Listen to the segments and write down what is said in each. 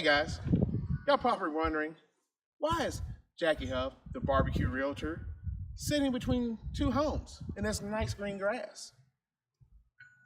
Hey guys, y'all probably wondering, why is Jackie Huff, the barbecue realtor, sitting between two homes in this nice green grass?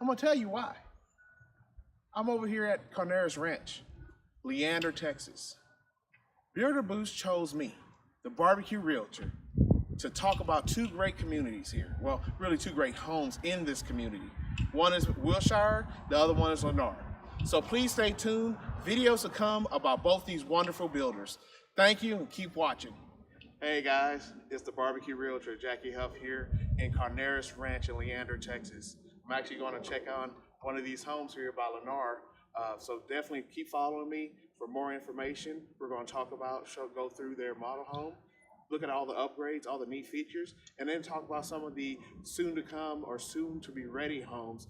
I'm gonna tell you why. I'm over here at Carneros Ranch, Leander, Texas. Realtor Boost chose me, the barbecue realtor, to talk about two great communities here. Well, really two great homes in this community. One is Wilshire, the other one is Lennar. So please stay tuned. Videos to come about both these wonderful builders. Thank you and keep watching. Hey guys, it's the barbecue realtor, Jackie Huff here in Carneros Ranch in Leander, Texas. I'm actually going to check on one of these homes here by Lennar. So definitely keep following me for more information. We're going to talk about, go through their model home, look at all the upgrades, all the neat features, and then talk about some of the soon to come or soon to be ready homes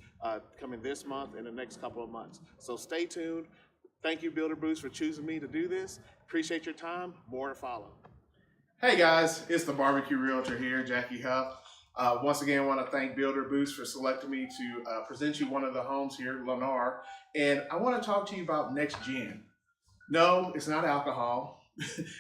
coming this month and the next couple of months. So stay tuned. Thank you, Builder Boost, for choosing me to do this. Appreciate your time. More to follow. Hey guys, it's the barbecue realtor here, Jackie Huff. Once again, I want to thank Builder Boost for selecting me to present you one of the homes here, Lennar. And I want to talk to you about next gen. No, it's not alcohol.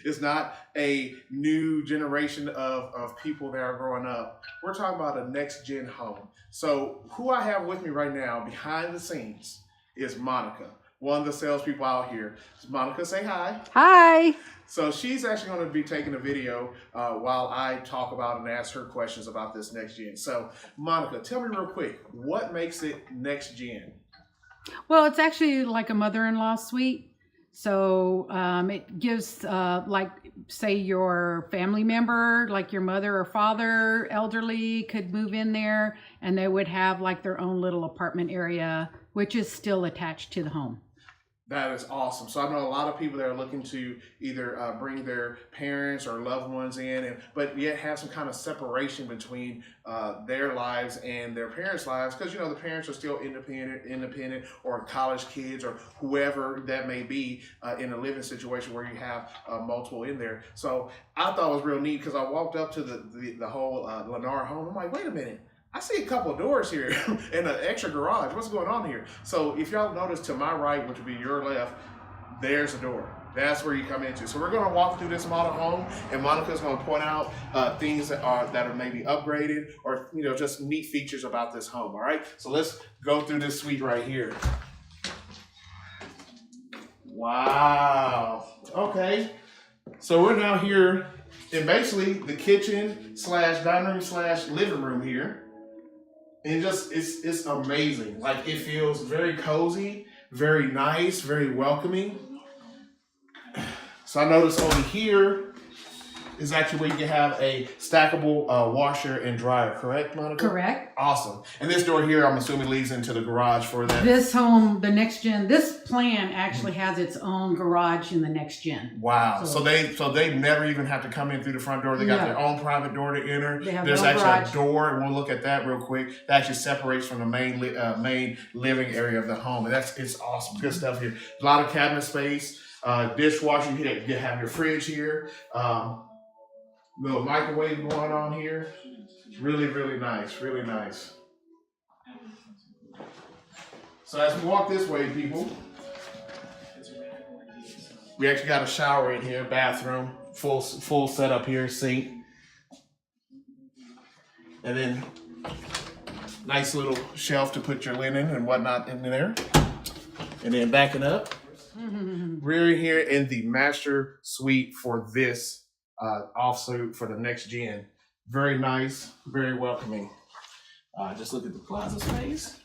It's not a new generation of people that are growing up. We're talking about a next gen home. So who I have with me right now behind the scenes is Monica, one of the salespeople out here. Monica, say hi. Hi. So she's actually going to be taking a video while I talk about and ask her questions about this next gen. So Monica, tell me real quick, what makes it next gen? Well, it's actually like a mother-in-law suite. So it gives, like, say your family member, like your mother or father, elderly, could move in there and they would have like their own little apartment area, which is still attached to the home. That is awesome. So I know a lot of people that are looking to either bring their parents or loved ones in, but yet have some kind of separation between their lives and their parents' lives, because you know the parents are still independent, or college kids, or whoever that may be in a living situation where you have multiple in there. So I thought it was real neat because I walked up to the whole Lennar home. I'm like, wait a minute. I see a couple of doors here and an extra garage. What's going on here? So if y'all notice, to my right, which would be your left, there's a door. That's where you come into. So we're going to walk through this model home, and Monica's going to point out things that are maybe upgraded, or just neat features about this home. All right. So let's go through this suite right here. Wow. Okay. So we're now here in basically the kitchen / dining room / living room here. And it's amazing. Like, it feels very cozy, very nice, very welcoming. So I noticed over here is actually where you can have a stackable washer and dryer, correct, Monica? Correct. Awesome. And this door here, I'm assuming, leads into the garage for that. This home, the next gen, this plan actually has its own garage in the next gen. Wow. So they never even have to come in through the front door. They got their own private door to enter. There's actually a door, and we'll look at that real quick, that actually separates from the main living area of the home. And it's awesome. Good stuff here. A lot of cabinet space, dishwasher. You have your fridge here. Little microwave going on here. Really, really nice. Really nice. So as we walk this way, people, we actually got a shower in here, bathroom, full setup here, sink. And then nice little shelf to put your linen and whatnot in there. And then backing up, we're here in the master suite for this offsuit for the next gen. Very nice, very welcoming. Just look at the closet space.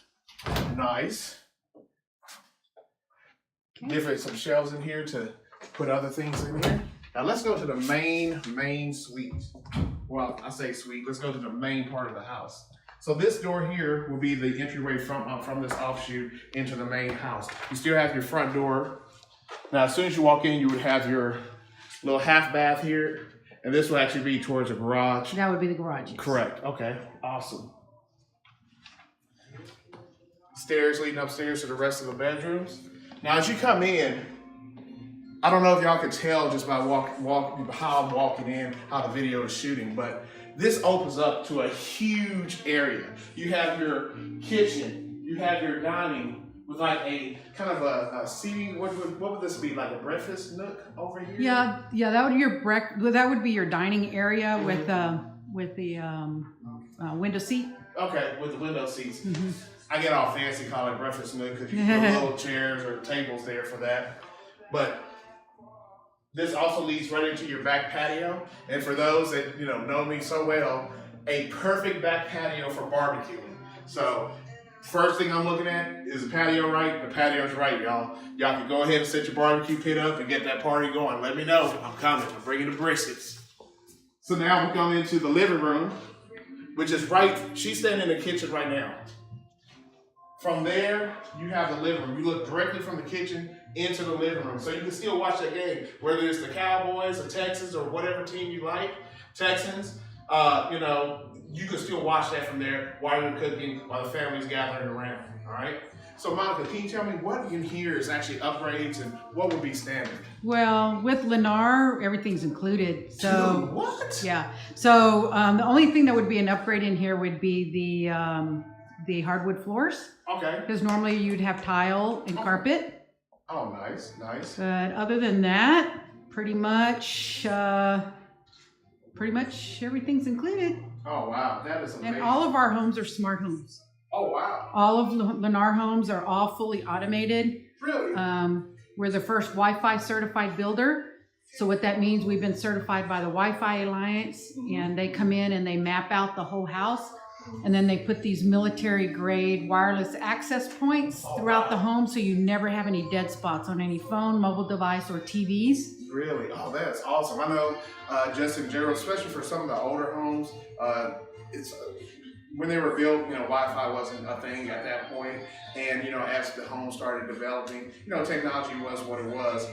Nice. Okay. Some shelves in here to put other things in here. Now let's go to the main suite. Well, I say suite. Let's go to the main part of the house. So this door here will be the entryway from this offshoot into the main house. You still have your front door. Now, as soon as you walk in, you would have your little half bath here, and this will actually be towards the garage. That would be the garage. Yes. Correct. Okay. Awesome. Stairs leading upstairs to the rest of the bedrooms. Now, as you come in, I don't know if y'all can tell just by how I'm walking in, how the video is shooting, but this opens up to a huge area. You have your kitchen, you have your dining with like a kind of a seating. What would this be? Like a breakfast nook over here? Yeah, that would be your that would be your dining area with the window seat. Okay, with the window seats. Mm-hmm. I get all fancy, call it breakfast nook because you put little chairs or tables there for that. But this also leads right into your back patio. And for those that know me so well, a perfect back patio for barbecuing. So first thing I'm looking at is the patio right. The patio's right, y'all. Y'all can go ahead and set your barbecue pit up and get that party going. Let me know. I'm coming. I'm bringing the briskets. So now we come into the living room, which is right. She's standing in the kitchen right now. From there, you have the living room. You look directly from the kitchen into the living room. So you can still watch that game, whether it's the Cowboys or Texans or whatever team you like, Texans, you can still watch that from there while you're cooking, while the family's gathering around, all right? So Monica, can you tell me what in here is actually upgrades and what would be standard? Well, with Lennar, everything's included. So Dude, what? Yeah. So the only thing that would be an upgrade in here would be the hardwood floors. Okay. Because normally you'd have tile and carpet. Oh, nice, nice. But other than that, pretty much everything's included. Oh, wow, that is amazing. And all of our homes are smart homes. Oh, wow. All of Lennar homes are all fully automated. Really? We're the first Wi-Fi certified builder. So what that means, we've been certified by the Wi-Fi Alliance, and they come in and they map out the whole house. And then they put these military grade wireless access points throughout the home, so you never have any dead spots on any phone, mobile device, or TVs. Really? Oh, that's awesome. I know just in general, especially for some of the older homes, it's when they were built, Wi-Fi wasn't a thing at that point. And, as the home started developing, technology was what it was.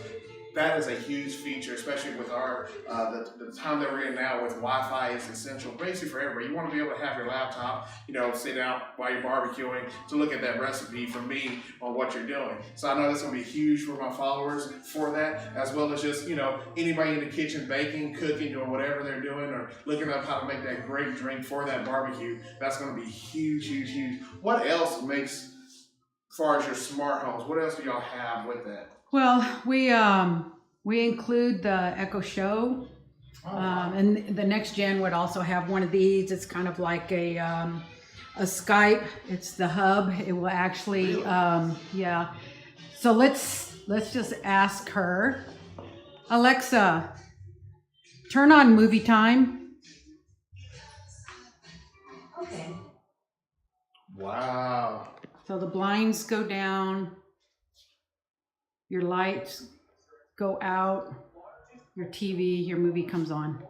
That is a huge feature, especially with our the time that we're in now with Wi-Fi is essential basically for everybody. You want to be able to have your laptop, sit down while you're barbecuing to look at that recipe from me on what you're doing. So I know that's going to be huge for my followers for that, as well as just, anybody in the kitchen baking, cooking, or whatever they're doing, or looking up how to make that great drink for that barbecue. That's going to be huge, huge, huge. What else makes, as far as your smart homes, what else do y'all have with that? Well, we include the Echo Show, and the next gen would also have one of these. It's kind of like a Skype. It's the hub. It will actually, yeah. So let's just ask her, Alexa, turn on movie time. Okay. Wow. So the blinds go down. Your lights go out, your TV, your movie comes on.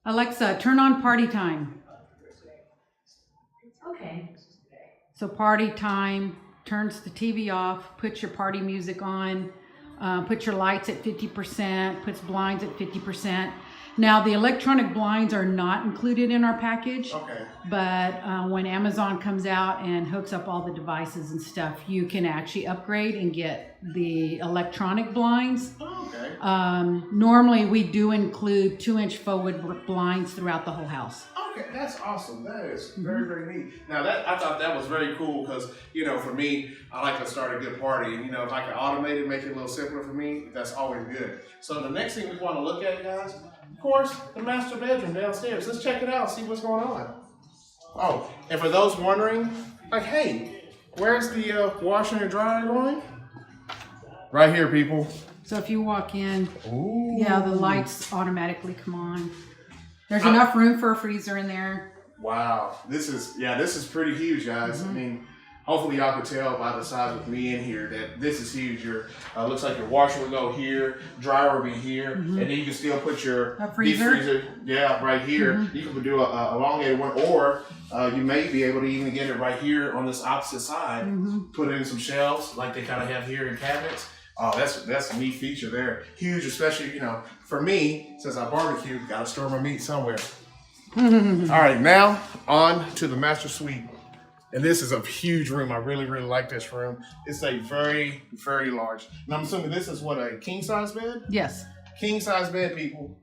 Alexa, turn on party time. Okay. So party time turns the TV off, puts your party music on, puts your lights at 50%, puts blinds at 50%. Now, the electronic blinds are not included in our package. Okay. But when Amazon comes out and hooks up all the devices and stuff, you can actually upgrade and get the electronic blinds. Oh, okay. Normally, we do include 2-inch forward blinds throughout the whole house. Okay, that's awesome. That is very, very neat. Now, I thought that was very cool because, for me, I like to start a good party. And, if I can automate it, make it a little simpler for me, that's always good. So the next thing we want to look at, guys, of course, the master bedroom downstairs. Let's check it out, see what's going on. Oh, and for those wondering, hey, where's the washer and dryer going? Right here, people. So if you walk in, Ooh. yeah, the lights automatically come on. There's enough room for a freezer in there. Wow, this is pretty huge, guys. I mean, hopefully y'all can tell by the size of me in here that this is huge. Your looks like your washer will go here, dryer will be here, and then you can still put your deep freezer, right here. You can do a elongated one, or you may be able to even get it right here on this opposite side. Put in some shelves like they kind of have here in cabinets. Oh, that's a neat feature there. Huge, especially, for me, since I barbecue, gotta store my meat somewhere. All right, now on to the master suite. And this is a huge room. I really, really like this room. It's a very, very large. And I'm assuming this is what, a king size bed? Yes. King size bed, people.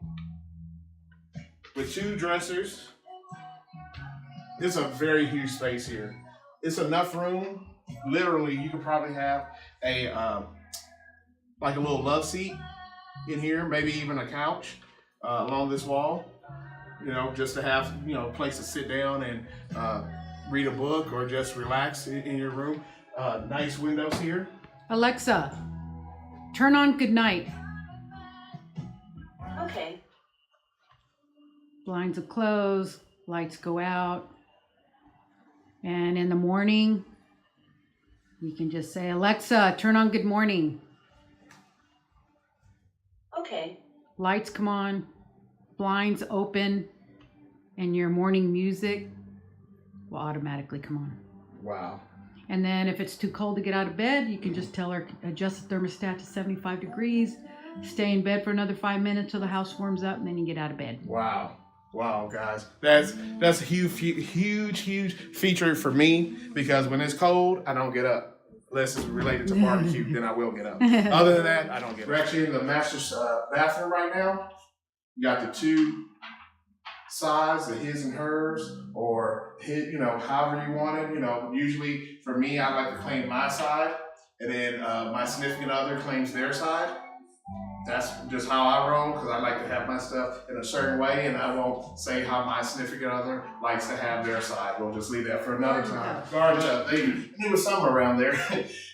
With 2 dressers. It's a very huge space here. It's enough room literally, you could probably have a like a little love seat in here, maybe even a couch along this wall. You know, just to have a place to sit down and read a book or just relax in your room. Nice windows here. Alexa, turn on good night. Okay. Blinds will close, lights go out. And in the morning, you can just say, Alexa, turn on good morning. Okay. Lights come on, blinds open, and your morning music will automatically come on. Wow. And then if it's too cold to get out of bed, you can just tell her, adjust the thermostat to 75 degrees, stay in bed for another 5 minutes till the house warms up, and then you get out of bed. Wow. Wow, guys. That's a huge feature for me, because when it's cold, I don't get up. Unless it's related to barbecue, then I will get up. Other than that, I don't get up. We're actually in the master's bathroom right now. You got the two sides, the his and hers, or his, however you want it. Usually for me, I like to claim my side, and then my significant other claims their side. That's just how I roll, because I like to have my stuff in a certain way, and I won't say how my significant other likes to have their side. We'll just leave that for another time. Garden tub. They knew some around there.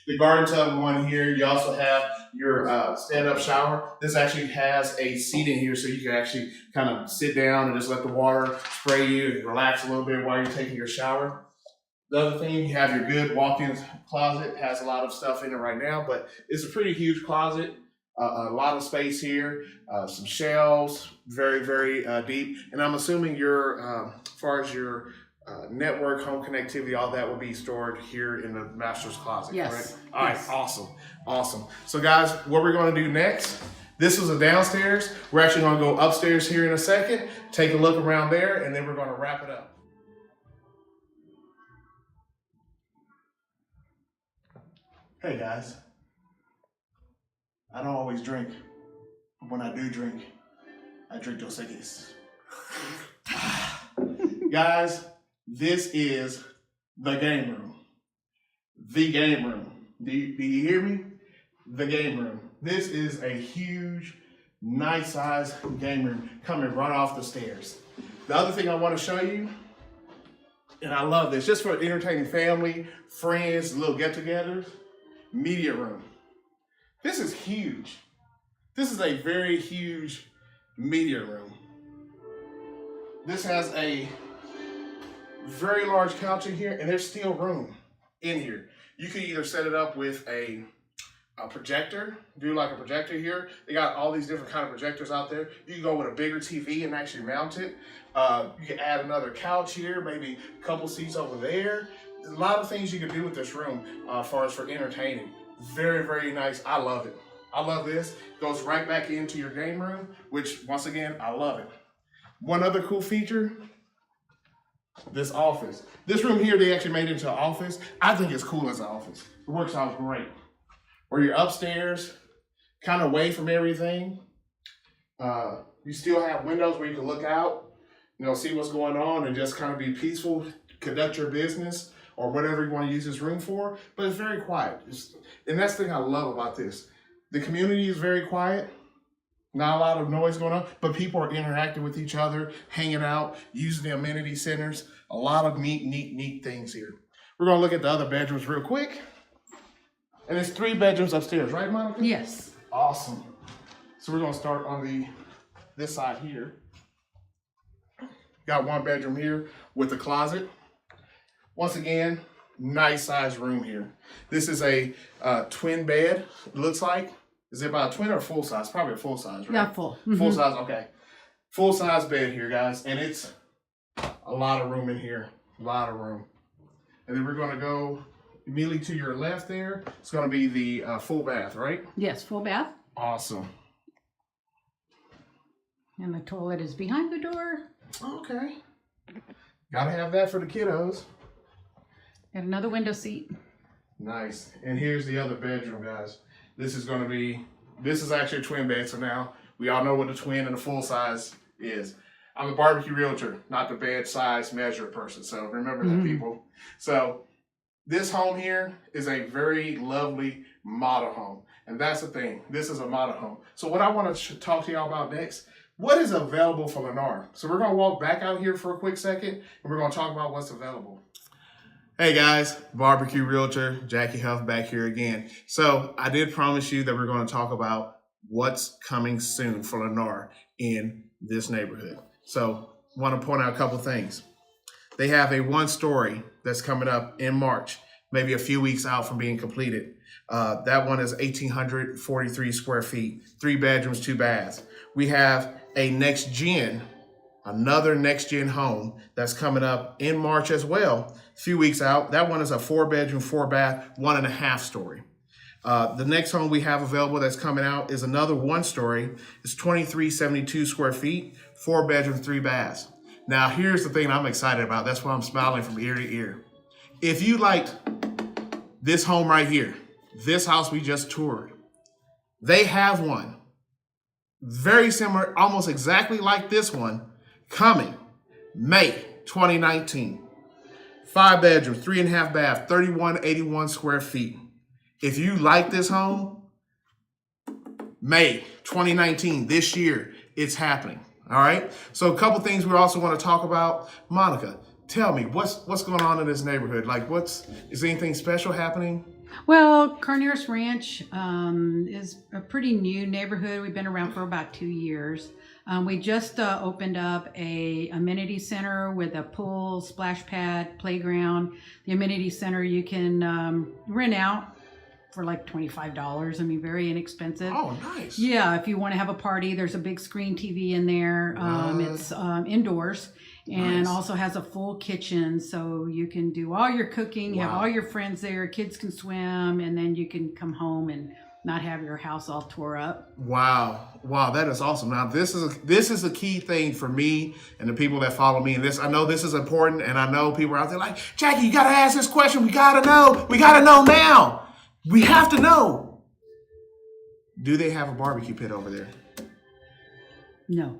The garden tub one here. You also have your stand-up shower. This actually has a seat in here, so you can actually kind of sit down and just let the water spray you and relax a little bit while you're taking your shower. The other thing, you have your good walk-in closet. It has a lot of stuff in it right now, but it's a pretty huge closet. A lot of space here, some shelves, very deep. And I'm assuming as far as your network, home connectivity, all that will be stored here in the master's closet, Yes. correct? All right, awesome. So guys, what we're gonna do next, this was a downstairs. We're actually gonna go upstairs here in a second, take a look around there, and then we're gonna wrap it up. Hey guys. I don't always drink, but when I do drink, I drink Dos Equis. Guys, this is the game room. The game room. Do you hear me? The game room. This is a huge, nice size game room coming right off the stairs. The other thing I want to show you, and I love this, just for entertaining family, friends, little get-togethers, media room. This is huge. This is a very huge media room. This has a very large couch in here, and there's still room in here. You can either set it up with a projector, do like a projector here. They got all these different kind of projectors out there. You can go with a bigger TV and actually mount it. You can add another couch here, maybe a couple seats over there. There's a lot of things you can do with this room as far as for entertaining. Very nice. I love it. I love this. Goes right back into your game room, which once again, I love it. One other cool feature, this office. This room here, they actually made into an office. I think it's cool as an office. It works out great. Where you're upstairs, kind of away from everything. You still have windows where you can look out, see what's going on and just kind of be peaceful, conduct your business or whatever you want to use this room for, but it's very quiet. And that's the thing I love about this. The community is very quiet, not a lot of noise going on, but people are interacting with each other, hanging out, using the amenity centers, a lot of neat things here. We're gonna look at the other bedrooms real quick. And there's 3 bedrooms upstairs, right, Monica? Yes. Awesome. So we're gonna start on this side here. Got 1 bedroom here with a closet. Once again, nice size room here. This is a twin bed, it looks like. Is it about a twin or full size? Probably a full size, right? Yeah, full. Mm-hmm. Full size, okay. Full size bed here, guys. And it's a lot of room in here, a lot of room. And then we're gonna go immediately to your left there. It's gonna be the full bath, right? Yes, full bath. Awesome. And the toilet is behind the door. Okay. Gotta have that for the kiddos. And another window seat. Nice. And here's the other bedroom, guys. This is actually a twin bed, so now we all know what a twin and a full size is. I'm a barbecue realtor, not the bed size measure person, so remember that, people. So This home here is a very lovely model home. And that's the thing. This is a model home. So what I want to talk to y'all about next, what is available for Lennar? So we're going to walk back out here for a quick second, and we're going to talk about what's available. Hey guys, Barbecue Realtor, Jackie Huff back here again. So I did promise you that we're going to talk about what's coming soon for Lennar in this neighborhood. So I want to point out a couple things. They have a 1-story that's coming up in March, maybe a few weeks out from being completed. That one is 1,843 square feet, 3 bedrooms, 2 baths. We have a another next gen home that's coming up in March as well, a few weeks out. That one is a 4 bedroom, 4 bath, 1.5 story. The next home we have available that's coming out is another 1-story. It's 2,372 square feet, 4 bedrooms, 3 baths. Now, here's the thing I'm excited about. That's why I'm smiling from ear to ear. If you liked this home right here, this house we just toured, they have one very similar, almost exactly like this one, coming May 2019. 5 bedrooms, 3.5 bath, 3,181 square feet. If you like this home, May 2019, this year, it's happening. All right. So a couple things we also want to talk about. Monica, tell me what's going on in this neighborhood? Like, is anything special happening? Well, Carneros Ranch is a pretty new neighborhood. We've been around for about 2 years. We just opened up a amenity center with a pool, splash pad, playground. The amenity center you can rent out for like $25. I mean, very inexpensive. Oh, nice. Yeah, if you want to have a party, there's a big screen TV in there. It's indoors and also has a full kitchen, so you can do all your cooking, have all your friends there, kids can swim, and then you can come home and not have your house all tore up. Wow, that is awesome. Now, this is a key thing for me and the people that follow me. And this, I know this is important, and I know people are out there like, Jackie, you got to ask this question. We got to know now. We have to know. Do they have a barbecue pit over there? No.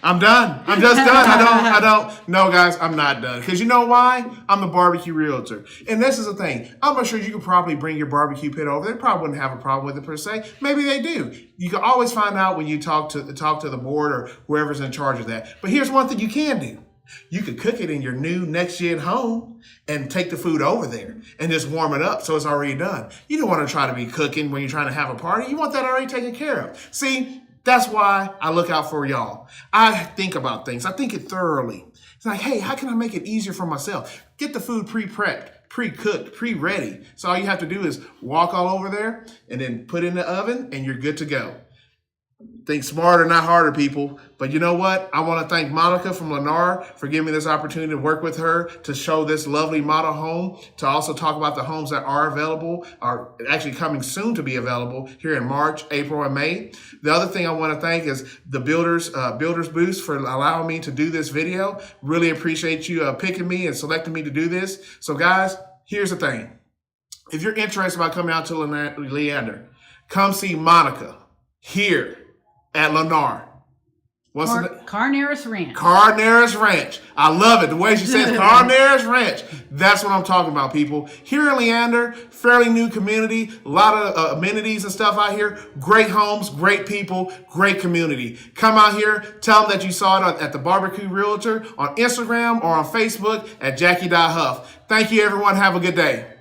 I'm done. I'm just done. I don't. No, guys, I'm not done. Because you know why? I'm the barbecue realtor. And this is the thing. I'm sure you could probably bring your barbecue pit over. They probably wouldn't have a problem with it per se. Maybe they do. You can always find out when you talk to the board or whoever's in charge of that. But here's one thing you can do. You could cook it in your new next-gen home and take the food over there and just warm it up so it's already done. You don't want to try to be cooking when you're trying to have a party. You want that already taken care of. See, that's why I look out for y'all. I think about things. I think it thoroughly. It's like, hey, how can I make it easier for myself? Get the food pre-prepped, pre-cooked, pre-ready. So all you have to do is walk all over there and then put it in the oven and you're good to go. Think smarter, not harder, people. But you know what? I want to thank Monica from Lennar for giving me this opportunity to work with her to show this lovely model home, to also talk about the homes that are available, are actually coming soon to be available here in March, April, and May. The other thing I want to thank is the Builders Boost for allowing me to do this video. Really appreciate you picking me and selecting me to do this. So guys, here's the thing. If you're interested about coming out to Leander, come see Monica here at Lennar. What's the Carneros Ranch. Carneros Ranch. I love it. The way she says Carneros Ranch. That's what I'm talking about, people. Here in Leander, fairly new community, a lot of amenities and stuff out here. Great homes, great people, great community. Come out here, tell them that you saw it at the Barbecue Realtor on Instagram or on Facebook at jackie.huff. Thank you, everyone. Have a good day.